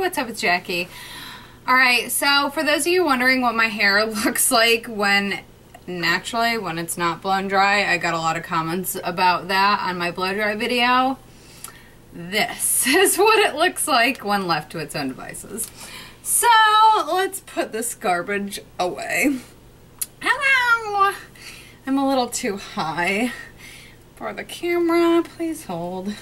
what's up with Jackie? Alright, so for those of you wondering what my hair looks like when naturally, when it's not blown dry, I got a lot of comments about that on my blow dry video. This is what it looks like when left to its own devices. So let's put this garbage away. Hello! I'm a little too high for the camera. Please hold.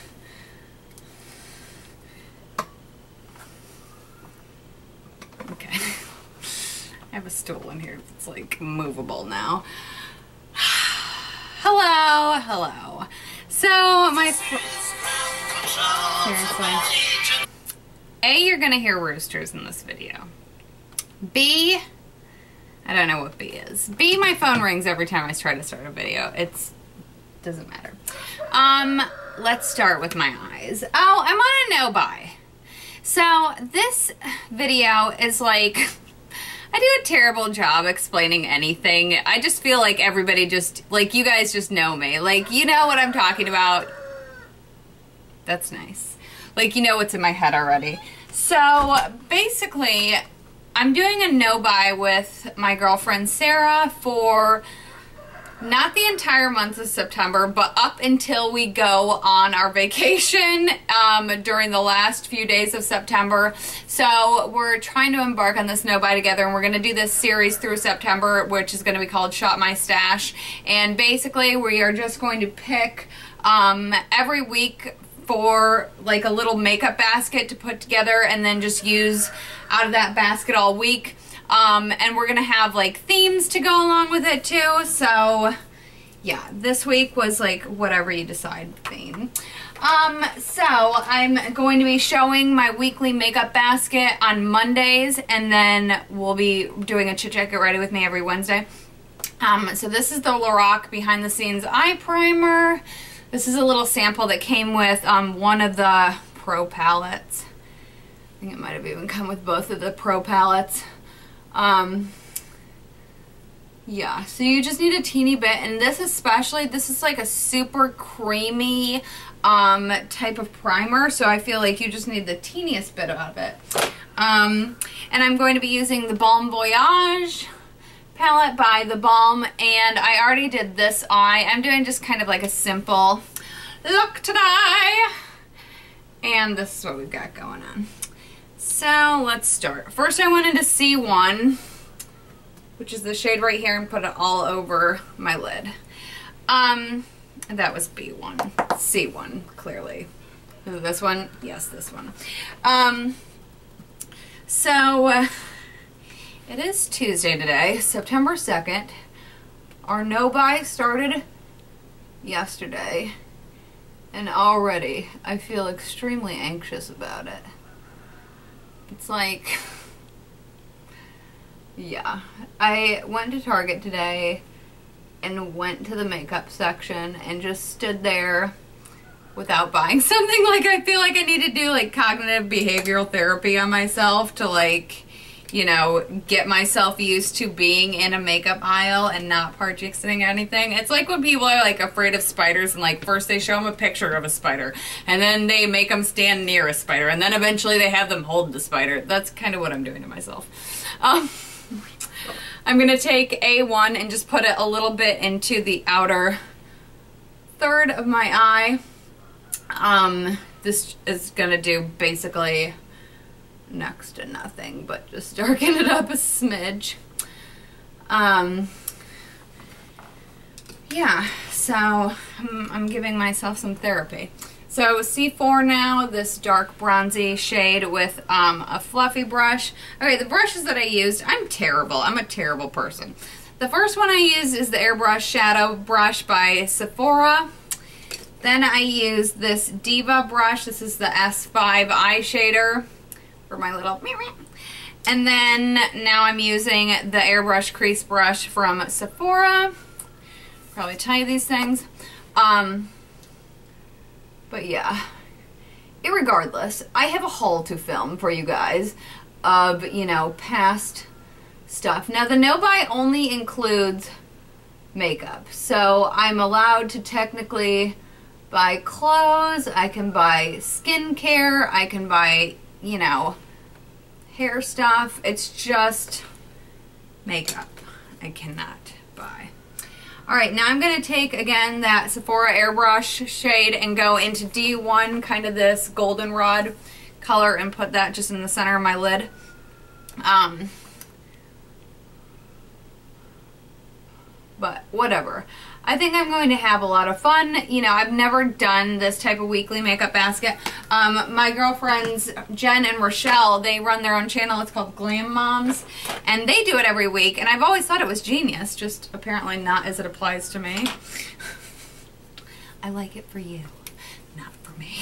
Okay. I have a stool in here that's like movable now. Hello, hello. So seriously. A, you're gonna hear roosters in this video. B, I don't know what B is. B, my phone rings every time I try to start a video. Doesn't matter. Let's start with my eyes. Oh, I'm on a no-buy. So this video is like, I do a terrible job explaining anything. I just feel like everybody just, like, you guys just know me. Like, you know what I'm talking about. That's nice. Like, you know what's in my head already. So basically, I'm doing a no-buy with my girlfriend Sarah for not the entire month of September, but up until we go on our vacation during the last few days of September. So we're trying to embark on this no-buy together, and we're going to do this series through September, which is going to be called Shop My Stash. And basically, we are just going to pick every week for like a little makeup basket to put together and then just use out of that basket all week. And we're gonna have like themes to go along with it too. So yeah, this week was like whatever you decide theme. So I'm going to be showing my weekly makeup basket on Mondays, and then we'll be doing a Chit Chat Get Ready with me every Wednesday. So this is the Lorac behind the scenes eye primer. This is a little sample that came with one of the Pro palettes. I think it might have even come with both of the Pro palettes. Yeah, so you just need a teeny bit, and this especially, this is like a super creamy type of primer, so I feel like you just need the teeniest bit of it. And I'm going to be using the Balm Voyage palette by the Balm, and I already did this eye. I'm doing just kind of like a simple look today, and this is what we've got going on. So let's start. First I wanted to C1, which is the shade right here, and put it all over my lid. And that was B1. C1, clearly. Is it this one? Yes, this one. It is Tuesday today, September 2nd. Our no-buy started yesterday, and already I feel extremely anxious about it. It's like, yeah, I went to Target today and went to the makeup section and just stood there without buying something. Like, I feel like I need to do like cognitive behavioral therapy on myself to, like, you know, get myself used to being in a makeup aisle and not purchasing anything. It's like when people are like afraid of spiders, and like first they show them a picture of a spider, and then they make them stand near a spider, and then eventually they have them hold the spider. That's kind of what I'm doing to myself. I'm gonna take A1 and just put it a little bit into the outer third of my eye. This is gonna do basically next to nothing, but just darken it up a smidge. Yeah, so I'm giving myself some therapy. So C4 now, this dark bronzy shade with a fluffy brush. Okay, the brushes that I used, I'm terrible. I'm a terrible person. The first one I used is the AirBrush Shadow Brush by Sephora. Then I used this Diva brush. This is the S5 eye shader for my little, and then now I'm using the AirBrush Crease brush from Sephora. Probably tell you these things. But yeah, irregardless, I have a haul to film for you guys of, you know, past stuff. Now the no-buy only includes makeup, so I'm allowed to technically buy clothes, I can buy skincare, I can buy, you know, hair stuff. It's just makeup I cannot buy. Alright, now I'm going to take, again, that Sephora AirBrush shade and go into D1, kind of this goldenrod color, and put that just in the center of my lid. But whatever. I think I'm going to have a lot of fun. You know, I've never done this type of weekly makeup basket. My girlfriends, Jen and Rochelle, they run their own channel. It's called Glam Moms. And they do it every week. And I've always thought it was genius. Just apparently not as it applies to me. I like it for you, not for me.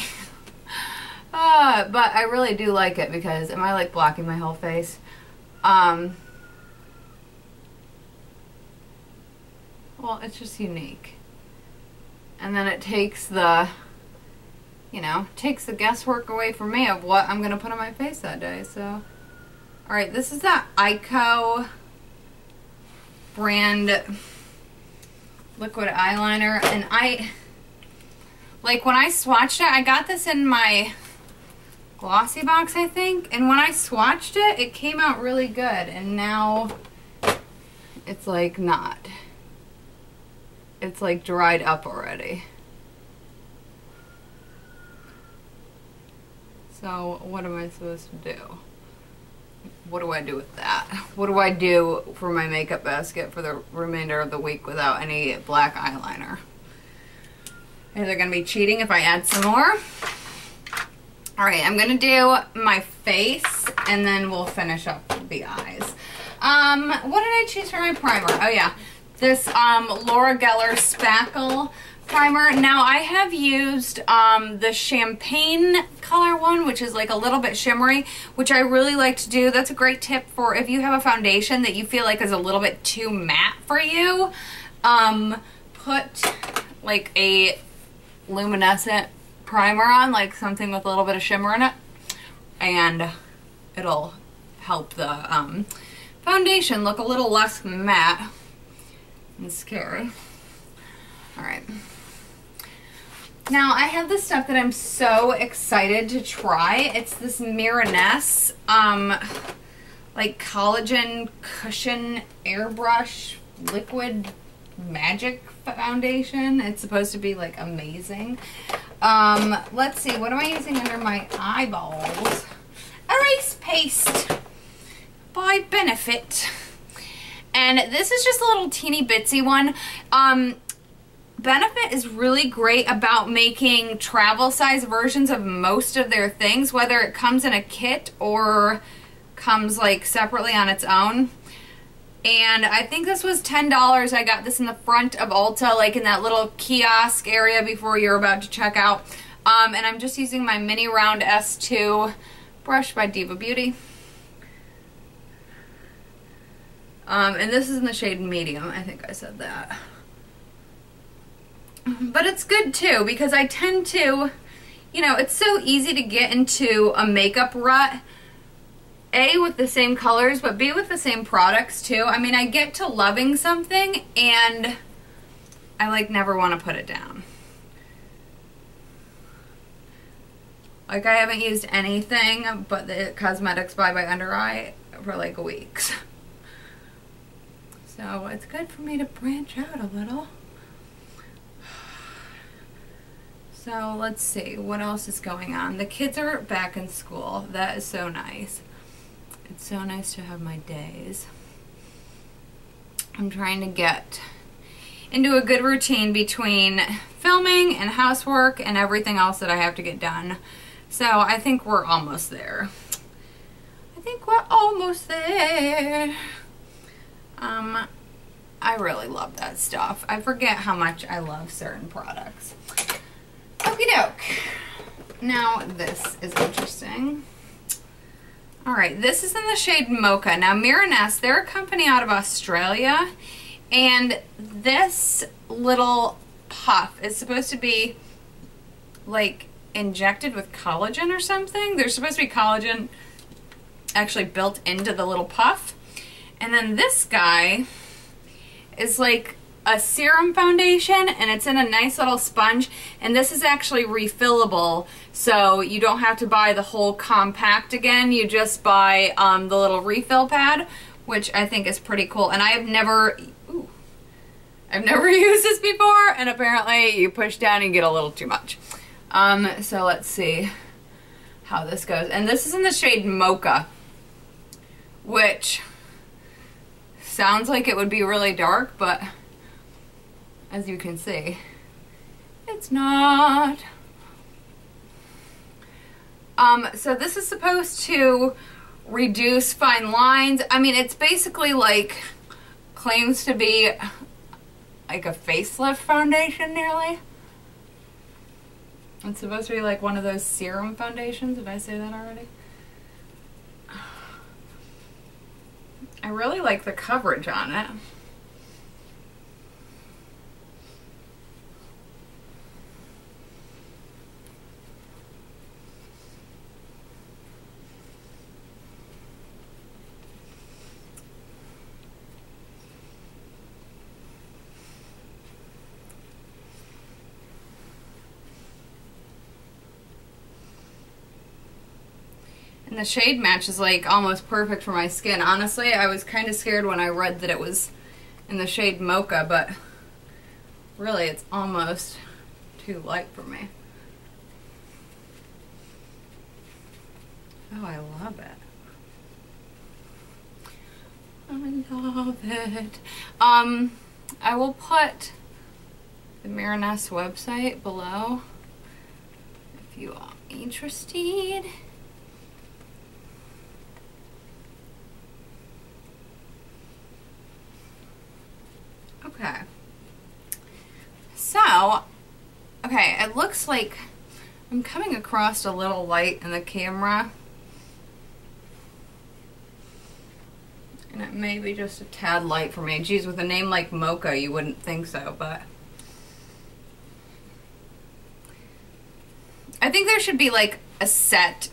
But I really do like it because, am I like blocking my whole face? Well, it's just unique. And then it takes the, you know, takes the guesswork away from me of what I'm going to put on my face that day. So, alright, this is that EyeKo brand liquid eyeliner. And like when I swatched it, I got this in my glossy box, I think. And when I swatched it, it came out really good. And now it's like not. It's like dried up already. So what am I supposed to do? What do I do with that? What do I do for my makeup basket for the remainder of the week without any black eyeliner? Is it going to be cheating if I add some more? Alright, I'm going to do my face and then we'll finish up the eyes. What did I choose for my primer? Oh yeah. This Laura Geller Spackle primer. Now I have used the champagne color one, which is like a little bit shimmery, which I really like to do. That's a great tip for if you have a foundation that you feel like is a little bit too matte for you. Put like a luminescent primer on, like something with a little bit of shimmer in it, and it'll help the foundation look a little less matte. It's scary. Alright. Now I have this stuff that I'm so excited to try. It's this Mirenesse like collagen cushion airbrush liquid magic foundation. It's supposed to be like amazing. Let's see, what am I using under my eyeballs? Erase paste by Benefit. And this is just a little teeny bitsy one. Benefit is really great about making travel size versions of most of their things, whether it comes in a kit or comes like separately on its own. And I think this was $10. I got this in the front of Ulta, like in that little kiosk area before you're about to check out. And I'm just using my mini round S2 brush by Diva Beauty. And this is in the shade medium. I think I said that. But it's good too because I tend to, you know, it's so easy to get into a makeup rut. A, with the same colors, but B, with the same products too. I mean, I get to loving something and I like never want to put it down. Like I haven't used anything but the Cosmetics by Under Eye for like a week. So it's good for me to branch out a little. So let's see, what else is going on? The kids are back in school. That is so nice. It's so nice to have my days. I'm trying to get into a good routine between filming and housework and everything else that I have to get done. So I think we're almost there. I think we're almost there. I really love that stuff. I forget how much I love certain products. Okie doke. Now this is interesting. Alright, this is in the shade Mocha. Now Mirenesse, they're a company out of Australia, and this little puff is supposed to be like injected with collagen or something. There's supposed to be collagen actually built into the little puff. And then this guy is like a serum foundation, and it's in a nice little sponge, and this is actually refillable, so you don't have to buy the whole compact again. You just buy the little refill pad, which I think is pretty cool. And I've never used this before, and apparently you push down and get a little too much. So let's see how this goes. And this is in the shade Mocha, which sounds like it would be really dark, but as you can see, it's not. So this is supposed to reduce fine lines. I mean, it's basically like, claims to be like a facelift foundation nearly. It's supposed to be like one of those serum foundations. Did I say that already? I really like the coverage on it. And the shade match is like almost perfect for my skin. Honestly, I was kind of scared when I read that it was in the shade Mocha, but really it's almost too light for me. Oh, I love it. I love it. I will put the Mirenesse website below if you are interested. Okay, so, okay, it looks like I'm coming across a little light in the camera, and it may be just a tad light for me. Geez, with a name like Mocha, you wouldn't think so, but I think there should be like a set,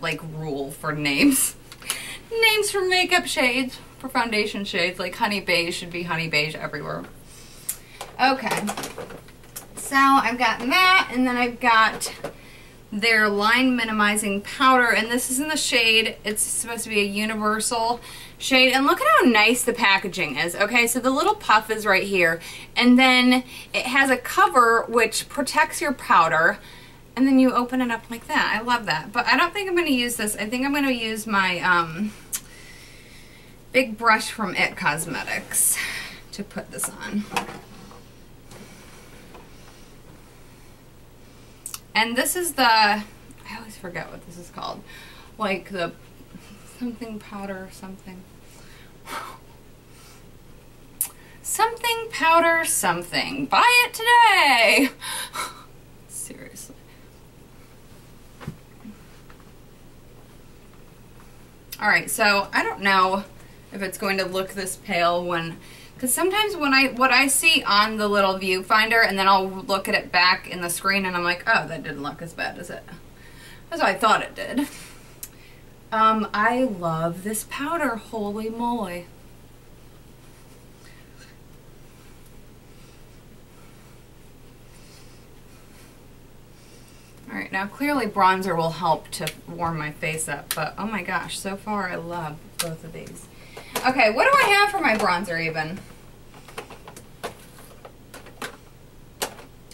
like, rule for names. Names for makeup shades. For foundation shades, like honey beige should be honey beige everywhere. Okay, so I've got that, and then I've got their line minimizing powder, and this is in the shade, it's supposed to be a universal shade, and look at how nice the packaging is. Okay, so the little puff is right here, and then it has a cover which protects your powder, and then you open it up like that. I love that, but I don't think I'm going to use this. I think I'm going to use my big brush from It Cosmetics to put this on. And this is the, I always forget what this is called, like the something powder something. Something powder something. Buy it today! Seriously. Alright, so I don't know if it's going to look this pale when, because sometimes when what I see on the little viewfinder, and then I'll look at it back in the screen and I'm like, oh, that didn't look as bad as it, as I thought it did. I love this powder, holy moly. Alright, now clearly bronzer will help to warm my face up, but oh my gosh, so far I love both of these. Okay, what do I have for my bronzer even?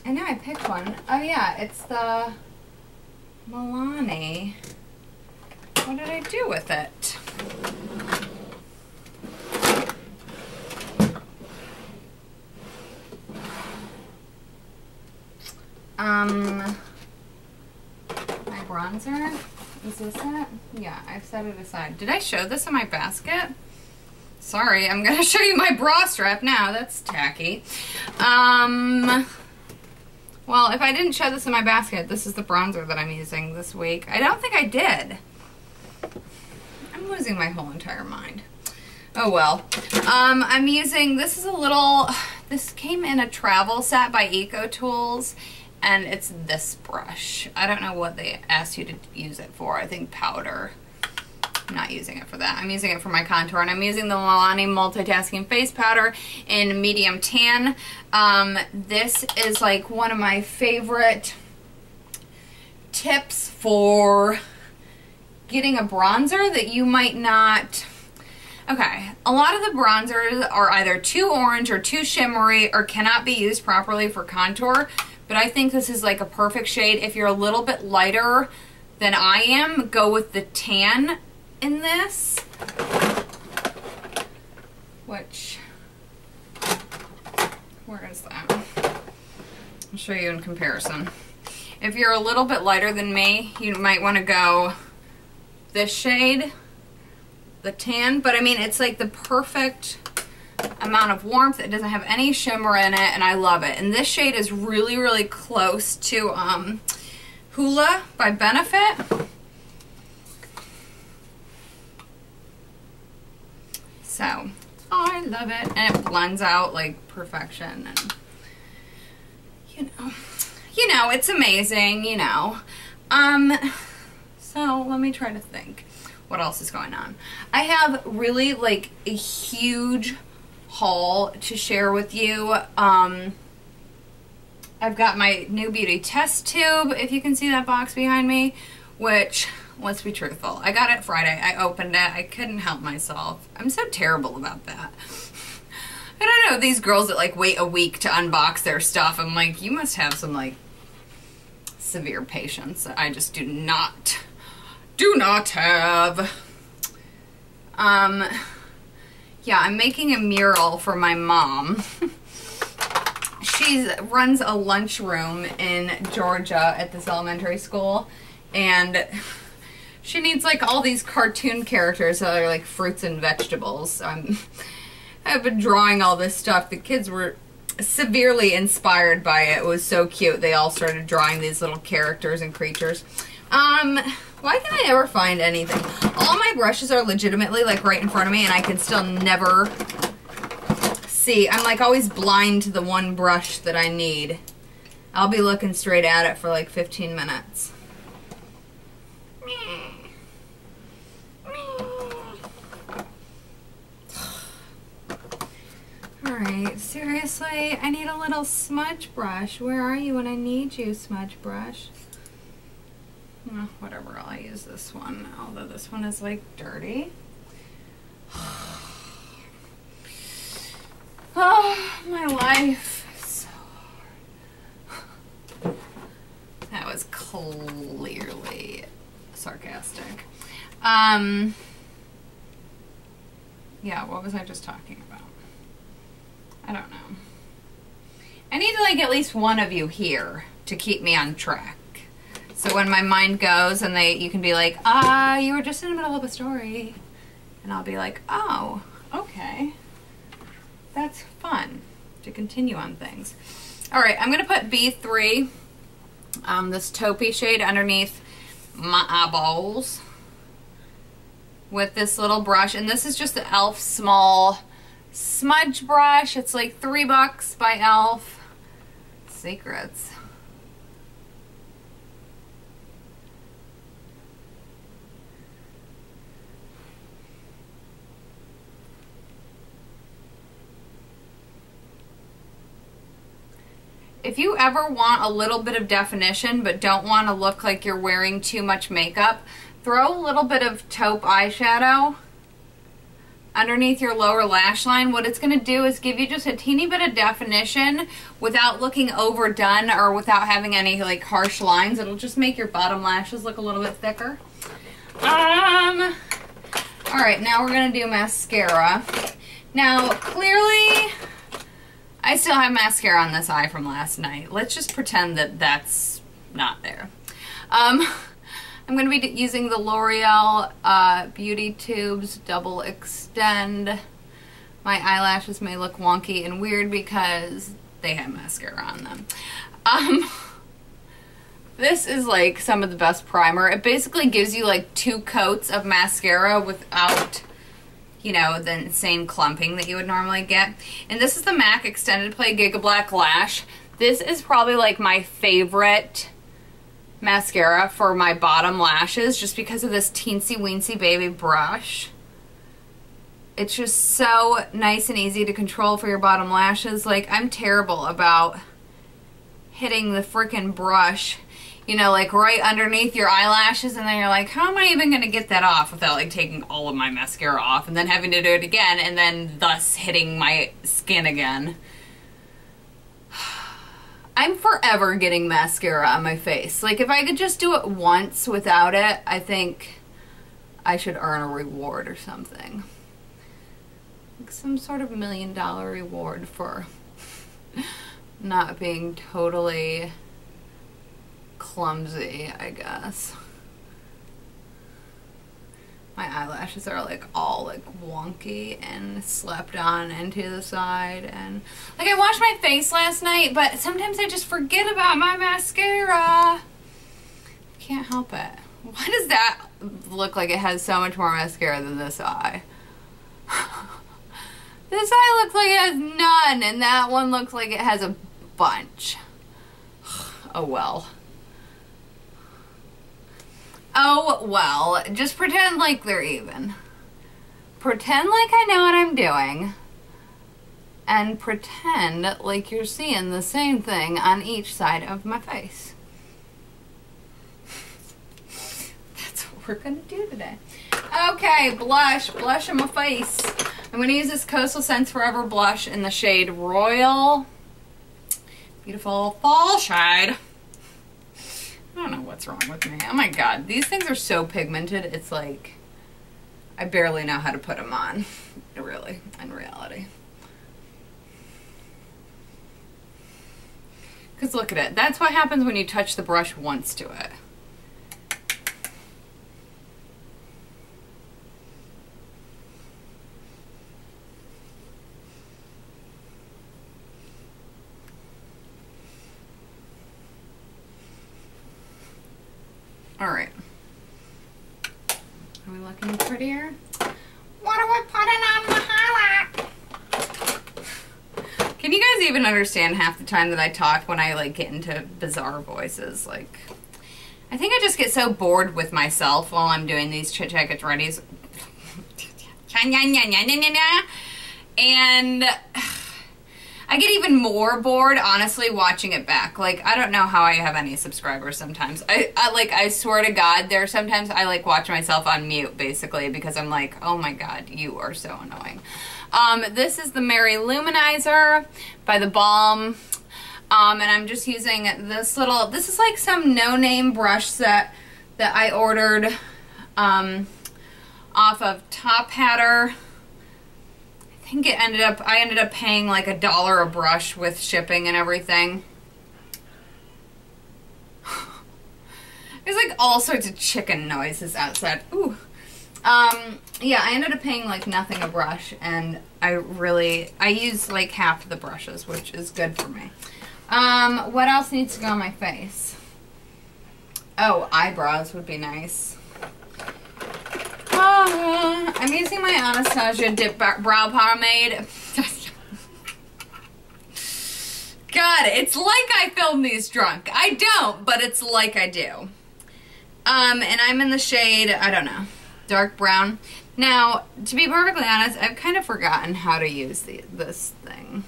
I know I picked one. Oh yeah, it's the Milani. What did I do with it? My bronzer? Is this it? Yeah, I've set it aside. Did I show this in my basket? Sorry, I'm gonna show you my bra strap now. That's tacky. Well, if I didn't show this in my basket, this is the bronzer that I'm using this week. I don't think I did. I'm losing my whole entire mind. Oh well. I'm using, this is a little, this came in a travel set by EyeKo Tools, and it's this brush. I don't know what they asked you to use it for. I think powder. I'm not using it for that. I'm using it for my contour, and I'm using the Milani Multitasking Face Powder in medium tan. This is like one of my favorite tips for getting a bronzer that you might not... Okay, a lot of the bronzers are either too orange or too shimmery or cannot be used properly for contour, but I think this is like a perfect shade. If you're a little bit lighter than I am, go with the tan in this, which, where is that? I'll show you in comparison. If you're a little bit lighter than me, you might want to go this shade, the tan, but I mean, it's like the perfect amount of warmth. It doesn't have any shimmer in it, and I love it. And this shade is really, really close to Hoola by Benefit. So, I love it, and it blends out like perfection, and you know, it's amazing, you know. So let me try to think what else is going on. I have really like a huge haul to share with you. I've got my new beauty test tube, if you can see that box behind me, which, let's be truthful, I got it Friday. I opened it. I couldn't help myself. I'm so terrible about that. I don't know, these girls that like wait a week to unbox their stuff, I'm like, you must have some like severe patience that I just do not have. Yeah, I'm making a mural for my mom. She runs a lunchroom in Georgia at this elementary school, and she needs like all these cartoon characters that are like fruits and vegetables. So I've been drawing all this stuff. The kids were severely inspired by it. It was so cute. They all started drawing these little characters and creatures. Why can I never find anything? All my brushes are legitimately like right in front of me, and I can still never see. I'm like always blind to the one brush that I need. I'll be looking straight at it for like 15 minutes. Alright, seriously, I need a little smudge brush. Where are you when I need you, smudge brush? Oh, whatever, I'll use this one, although this one is like dirty. Oh, my life is so hard. That was clearly sarcastic. Yeah, what was I just talking about? I don't know. I need to like at least one of you here to keep me on track. So when my mind goes and you can be like, you were just in the middle of a story. And I'll be like, oh, okay. That's fun to continue on things. All right, I'm going to put B3, this taupey shade underneath my eyeballs with this little brush. And this is just the e.l.f. small smudge brush. It's like $3 by e.l.f. Secrets. If you ever want a little bit of definition but don't want to look like you're wearing too much makeup, throw a little bit of taupe eyeshadow underneath your lower lash line. What it's going to do is give you just a teeny bit of definition without looking overdone or without having any like harsh lines. It'll just make your bottom lashes look a little bit thicker. Alright, now we're going to do mascara. Now, clearly, I still have mascara on this eye from last night. Let's just pretend that that's not there. I'm going to be using the L'Oreal Beauty Tubes Double Extend. My eyelashes may look wonky and weird because they have mascara on them. This is like some of the best primer. It basically gives you like 2 coats of mascara without, you know, the insane clumping that you would normally get. And this is the MAC Extended Play GigaBlack Lash. This is probably like my favorite mascara for my bottom lashes just because of this teensy weensy baby brush. It's just so nice and easy to control for your bottom lashes. Like, I'm terrible about hitting the freaking brush, you know, like right underneath your eyelashes, and then you're like, how am I even going to get that off without like taking all of my mascara off and then having to do it again and then thus hitting my skin again. I'm forever getting mascara on my face. Like, if I could just do it once without it, I think I should earn a reward or something. Like some sort of $1 million reward for not being totally clumsy, I guess. My eyelashes are like all like wonky and slept on into the side, and like I washed my face last night, but sometimes I just forget about my mascara. Can't help it. Why does that look like it has so much more mascara than this eye? This eye looks like it has none, and that one looks like it has a bunch. Oh well. Oh well, just pretend like they're even. Pretend like I know what I'm doing. And pretend like you're seeing the same thing on each side of my face. That's what we're gonna do today. Okay, blush on my face. I'm gonna use this Coastal Scents Forever blush in the shade Royal. Beautiful fall shade. I don't know what's wrong with me. Oh my god, these things are so pigmented, it's like I barely know how to put them on, really, in reality. Because look at it, that's what happens when you touch the brush once to it. Alright. Are we looking prettier? What are we putting on the highlight? Can you guys even understand half the time that I talk when I like get into bizarre voices? Like, I think I just get so bored with myself while I'm doing these Chit Chat Get Readies. And I get even more bored, honestly, watching it back. Like, I don't know how I have any subscribers sometimes. I swear to God, there are sometimes I, like, watch myself on mute, basically, because I'm like, oh my God, you are so annoying. This is the Mary Luminizer by the Balm. And I'm just using this little, this is like some no-name brush set that I ordered, off of Top Hatter. I think it I ended up paying like $1 a brush with shipping and everything. There's like all sorts of chicken noises outside. Ooh. Yeah, I ended up paying like nothing a brush, and I use like half the brushes, which is good for me. What else needs to go on my face? Oh, eyebrows would be nice. I'm using my Anastasia Dip Brow Pomade. God, it's like I filmed these drunk. I don't, but it's like I do. And I'm in the shade, I don't know, dark brown. Now, to be perfectly honest, I've kind of forgotten how to use this thing.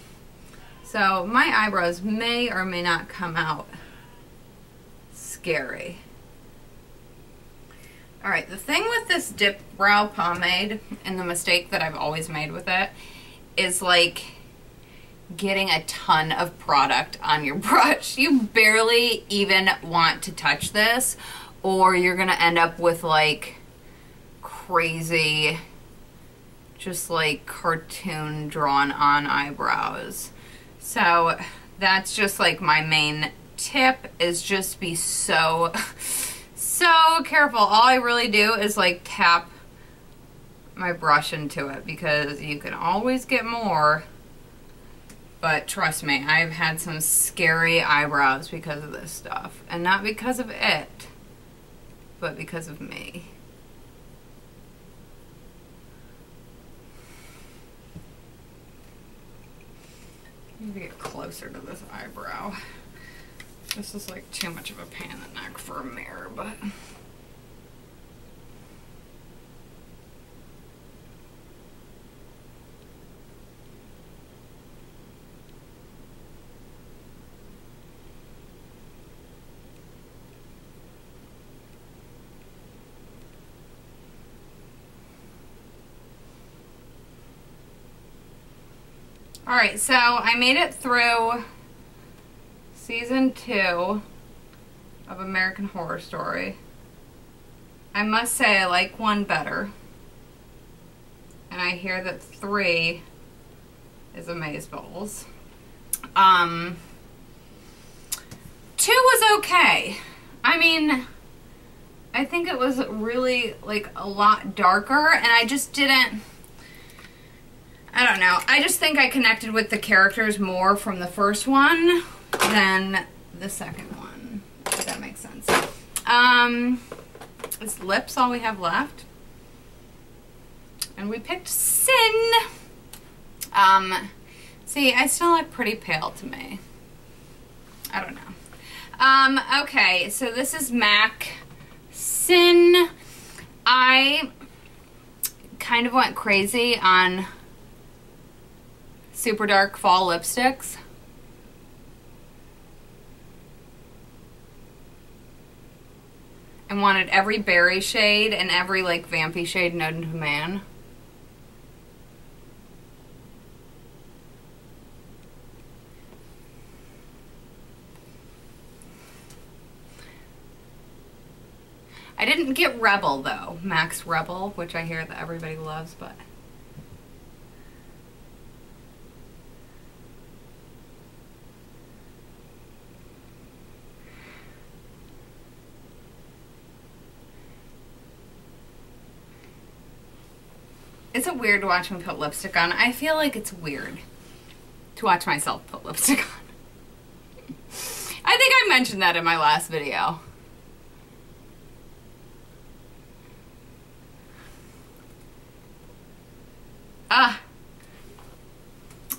So my eyebrows may or may not come out scary. Alright, the thing with this Dip Brow Pomade, and the mistake that I've always made with it, is like getting a ton of product on your brush. You barely even want to touch this, or you're gonna end up with like crazy, just like cartoon drawn on eyebrows. So that's just like my main tip, is just be so careful. All I really do is like tap my brush into it, because you can always get more. But trust me, I've had some scary eyebrows because of this stuff. And not because of it, but because of me. Maybe get closer to this eyebrow. This is like too much of a pain in the neck for a mirror, but... Alright, so I made it through season 2 of American Horror Story. I must say I like 1 better. And I hear that 3 is amazeballs. 2 was okay. I mean, I think it was really like a lot darker, and I just didn't... I don't know. I just think I connected with the characters more from the first one than the second one, if that makes sense. Is lips all we have left? And we picked Sin. See, I still look pretty pale to me. I don't know. Okay, so this is MAC Sin. I kind of went crazy on super dark fall lipsticks. And wanted every berry shade and every like vampy shade known to man. I didn't get Rebel though, Max Rebel, which I hear that everybody loves, but is it weird to watch me put lipstick on? I feel like it's weird to watch myself put lipstick on. I think I mentioned that in my last video. Ah,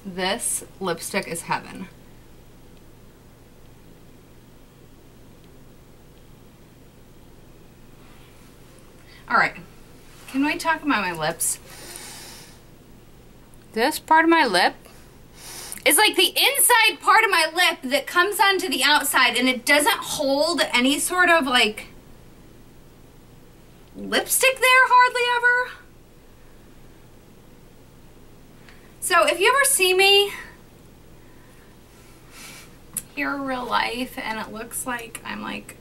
this lipstick is heaven. All right, can we talk about my lips? This part of my lip is like the inside part of my lip that comes onto the outside, and it doesn't hold any sort of like lipstick there hardly ever. So if you ever see me here in real life and it looks like I'm like,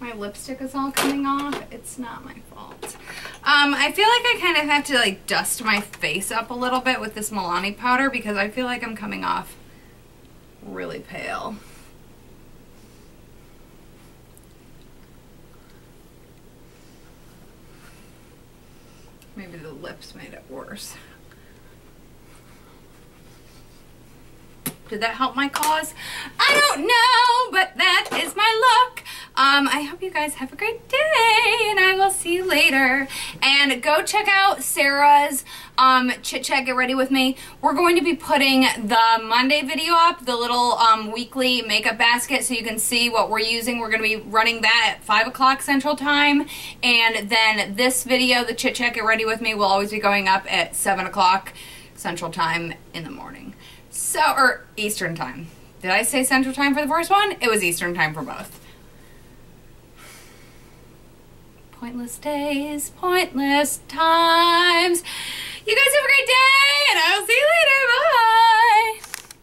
my lipstick is all coming off, it's not my fault. I feel like I kind of have to like dust my face up a little bit with this Milani powder because I feel like I'm coming off really pale. Maybe the lips made it worse. Did that help my cause? I don't know, but that is my look. I hope you guys have a great day, and I will see you later. And go check out Sarah's Chit Chat Get Ready With Me. We're going to be putting the Monday video up, the little weekly makeup basket, so you can see what we're using. We're going to be running that at 5 o'clock Central Time. And then this video, the Chit Chat Get Ready With Me, will always be going up at 7 o'clock Central Time in the morning. So, or Eastern Time. Did I say Central Time for the first one? It was Eastern Time for both. Pointless days, pointless times. You guys have a great day, and I'll see you later. Bye!